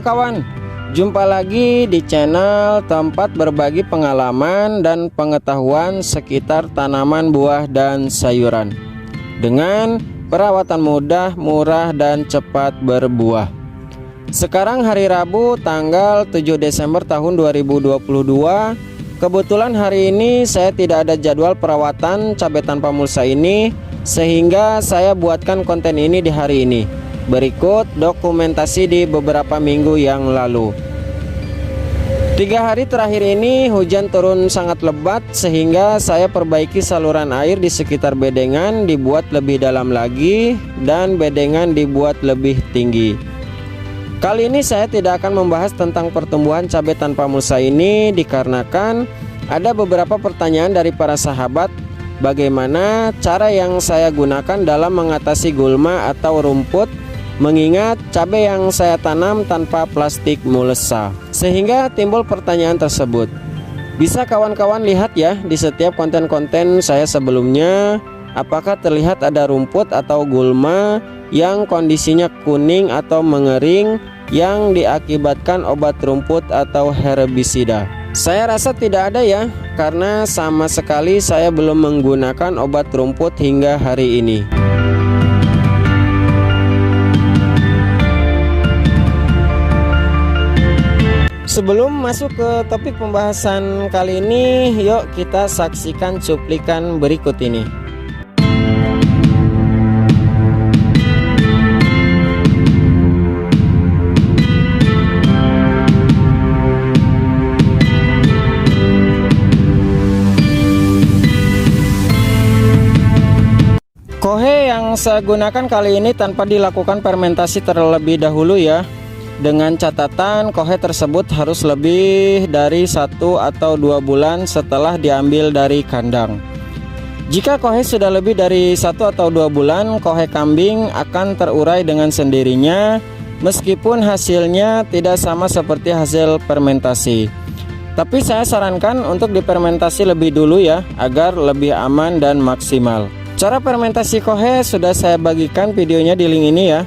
kawan, jumpa lagi di channel tempat berbagi pengalaman dan pengetahuan sekitar tanaman buah dan sayuran dengan perawatan mudah, murah, dan cepat berbuah. Sekarang hari Rabu tanggal 7 Desember tahun 2022. Kebetulan hari ini saya tidak ada jadwal perawatan cabai tanpa mulsa ini, sehingga saya buatkan konten ini di hari ini. Berikut dokumentasi di beberapa minggu yang lalu. 3 hari terakhir ini hujan turun sangat lebat, sehingga saya perbaiki saluran air di sekitar bedengan dibuat lebih dalam lagi dan bedengan dibuat lebih tinggi. Kali ini saya tidak akan membahas tentang pertumbuhan cabai tanpa mulsa ini, dikarenakan ada beberapa pertanyaan dari para sahabat bagaimana cara yang saya gunakan dalam mengatasi gulma atau rumput, mengingat cabai yang saya tanam tanpa plastik mulsa. Sehingga timbul pertanyaan tersebut. Bisa kawan-kawan lihat ya di setiap konten-konten saya sebelumnya, apakah terlihat ada rumput atau gulma yang kondisinya kuning atau mengering yang diakibatkan obat rumput atau herbisida? Saya rasa tidak ada ya, karena sama sekali saya belum menggunakan obat rumput hingga hari ini. Sebelum masuk ke topik pembahasan kali ini, yuk kita saksikan cuplikan berikut ini. Kohe yang saya gunakan kali ini tanpa dilakukan fermentasi terlebih dahulu ya. Dengan catatan kohe tersebut harus lebih dari 1 atau 2 bulan setelah diambil dari kandang. Jika kohe sudah lebih dari 1 atau 2 bulan, kohe kambing akan terurai dengan sendirinya, meskipun hasilnya tidak sama seperti hasil fermentasi. Tapi saya sarankan untuk difermentasi lebih dulu ya, agar lebih aman dan maksimal. Cara fermentasi kohe sudah saya bagikan videonya di link ini ya.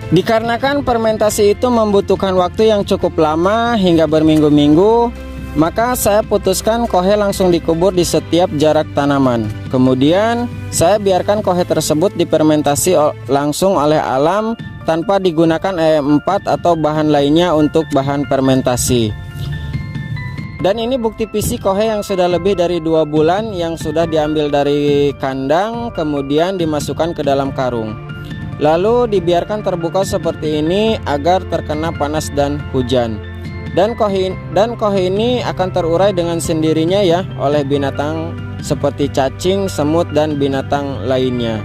Dikarenakan fermentasi itu membutuhkan waktu yang cukup lama hingga berminggu-minggu, maka saya putuskan kohe langsung dikubur di setiap jarak tanaman. Kemudian saya biarkan kohe tersebut difermentasi langsung oleh alam tanpa digunakan E4 atau bahan lainnya untuk bahan fermentasi. Dan ini bukti fisik kohe yang sudah lebih dari 2 bulan yang sudah diambil dari kandang, kemudian dimasukkan ke dalam karung. Lalu dibiarkan terbuka seperti ini agar terkena panas dan hujan. Dan kohe ini akan terurai dengan sendirinya ya oleh binatang seperti cacing, semut, dan binatang lainnya.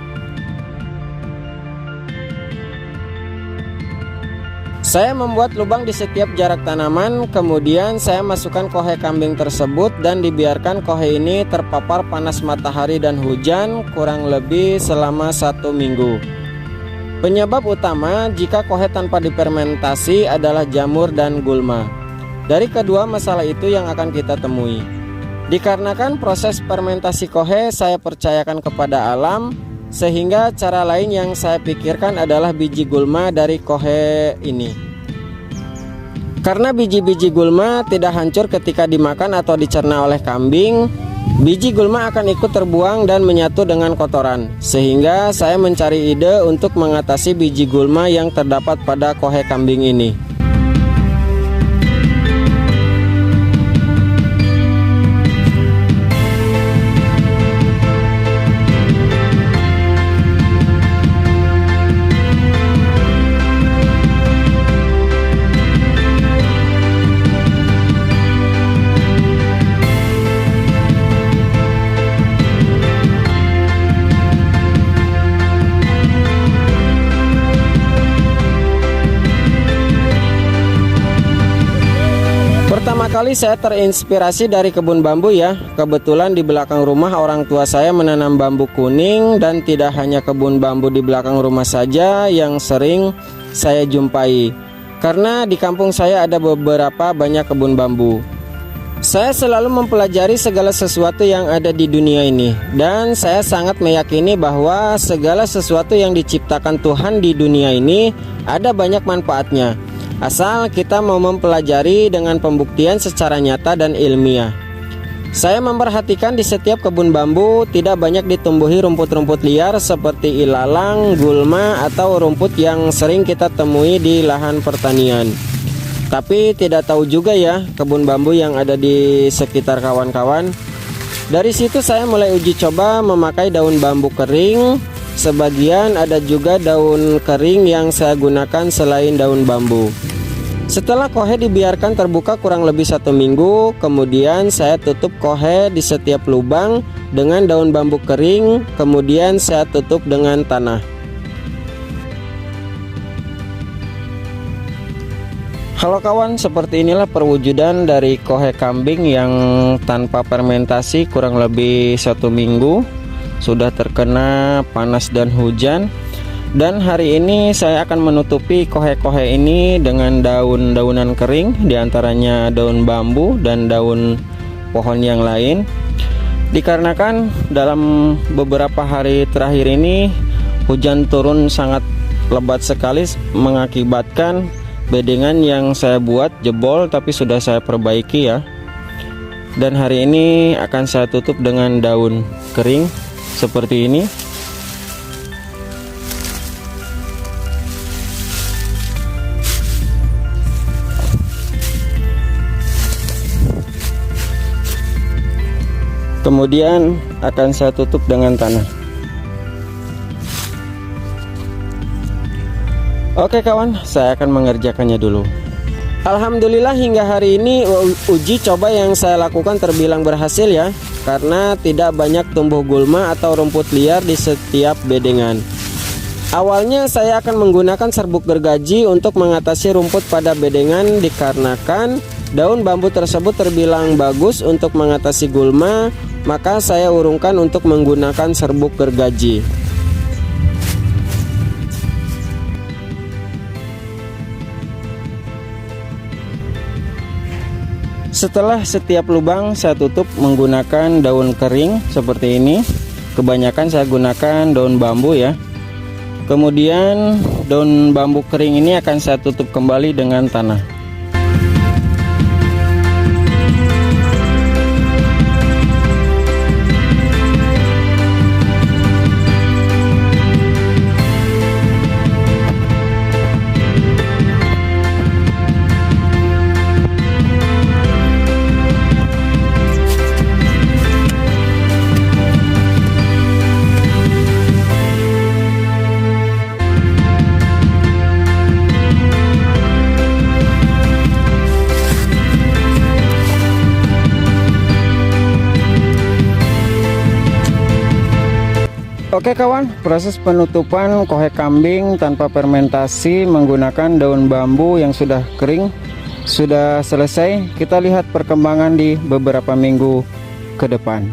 Saya membuat lubang di setiap jarak tanaman, kemudian saya masukkan kohe kambing tersebut dan dibiarkan kohe ini terpapar panas matahari dan hujan kurang lebih selama 1 minggu. Penyebab utama jika kohe tanpa difermentasi adalah jamur dan gulma. Dari kedua masalah itu yang akan kita temui. Dikarenakan proses fermentasi kohe saya percayakan kepada alam, sehingga cara lain yang saya pikirkan adalah biji gulma dari kohe ini. Karena biji-biji gulma tidak hancur ketika dimakan atau dicerna oleh kambing, biji gulma akan ikut terbuang dan menyatu dengan kotoran, sehingga saya mencari ide untuk mengatasi biji gulma yang terdapat pada kohe kambing ini. Pertama kali saya terinspirasi dari kebun bambu ya. Kebetulan di belakang rumah orang tua saya menanam bambu kuning, dan tidak hanya kebun bambu di belakang rumah saja yang sering saya jumpai. Karena di kampung saya ada beberapa banyak kebun bambu. Saya selalu mempelajari segala sesuatu yang ada di dunia ini, dan saya sangat meyakini bahwa segala sesuatu yang diciptakan Tuhan di dunia ini ada banyak manfaatnya. asal kita mau mempelajari dengan pembuktian secara nyata dan ilmiah. Saya memperhatikan di setiap kebun bambu tidak banyak ditumbuhi rumput-rumput liar seperti ilalang, gulma, atau rumput yang sering kita temui di lahan pertanian. Tapi tidak tahu juga ya kebun bambu yang ada di sekitar kawan-kawan. Dari situ saya mulai uji coba memakai daun bambu kering. Sebagian ada juga daun kering yang saya gunakan selain daun bambu. Setelah kohe dibiarkan terbuka kurang lebih 1 minggu, kemudian saya tutup kohe di setiap lubang dengan daun bambu kering, kemudian saya tutup dengan tanah. Halo kawan, seperti inilah perwujudan dari kohe kambing yang tanpa fermentasi kurang lebih 1 minggu. Sudah terkena panas dan hujan. Dan hari ini saya akan menutupi kohe-kohe ini dengan daun-daunan kering, diantaranya daun bambu dan daun pohon yang lain. Dikarenakan dalam beberapa hari terakhir ini hujan turun sangat lebat sekali, mengakibatkan bedengan yang saya buat jebol, tapi sudah saya perbaiki ya. Dan hari ini akan saya tutup dengan daun kering seperti ini. Kemudian akan saya tutup dengan tanah. Oke kawan, saya akan mengerjakannya dulu. Alhamdulillah hingga hari ini uji coba yang saya lakukan terbilang berhasil ya, karena tidak banyak tumbuh gulma atau rumput liar di setiap bedengan. Awalnya saya akan menggunakan serbuk gergaji untuk mengatasi rumput pada bedengan, dikarenakan daun bambu tersebut terbilang bagus untuk mengatasi gulma, maka saya urungkan untuk menggunakan serbuk gergaji. Setelah setiap lubang saya tutup menggunakan daun kering seperti ini. Kebanyakan saya gunakan daun bambu ya. Kemudian daun bambu kering ini akan saya tutup kembali dengan tanah. Oke kawan, proses penutupan kohe kambing tanpa fermentasi menggunakan daun bambu yang sudah kering sudah selesai. Kita lihat perkembangan di beberapa minggu ke depan.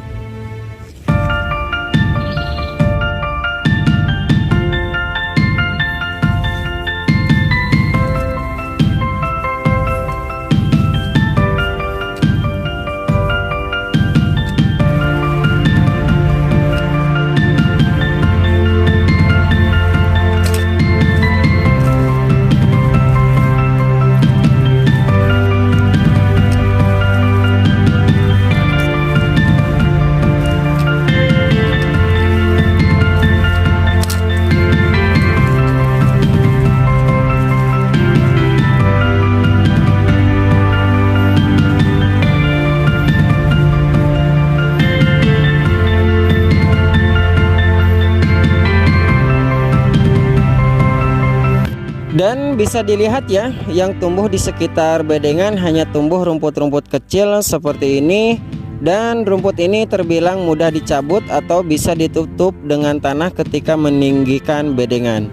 Dan bisa dilihat ya, yang tumbuh di sekitar bedengan hanya tumbuh rumput-rumput kecil seperti ini. Dan rumput ini terbilang mudah dicabut atau bisa ditutup dengan tanah ketika meninggikan bedengan.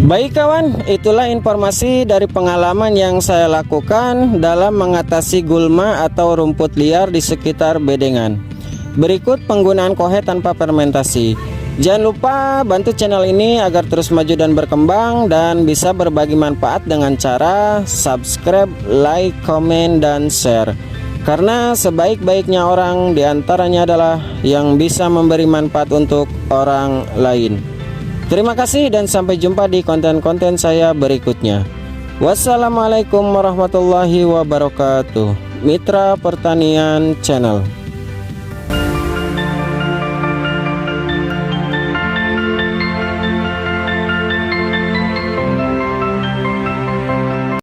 Baik kawan, itulah informasi dari pengalaman yang saya lakukan dalam mengatasi gulma atau rumput liar di sekitar bedengan. Berikut penggunaan kohe tanpa fermentasi. Jangan lupa bantu channel ini agar terus maju dan berkembang dan bisa berbagi manfaat dengan cara subscribe, like, komen, dan share. Karena sebaik-baiknya orang diantaranya adalah yang bisa memberi manfaat untuk orang lain. Terima kasih dan sampai jumpa di konten-konten saya berikutnya. Wassalamualaikum warahmatullahi wabarakatuh. Mitra Pertanian Channel.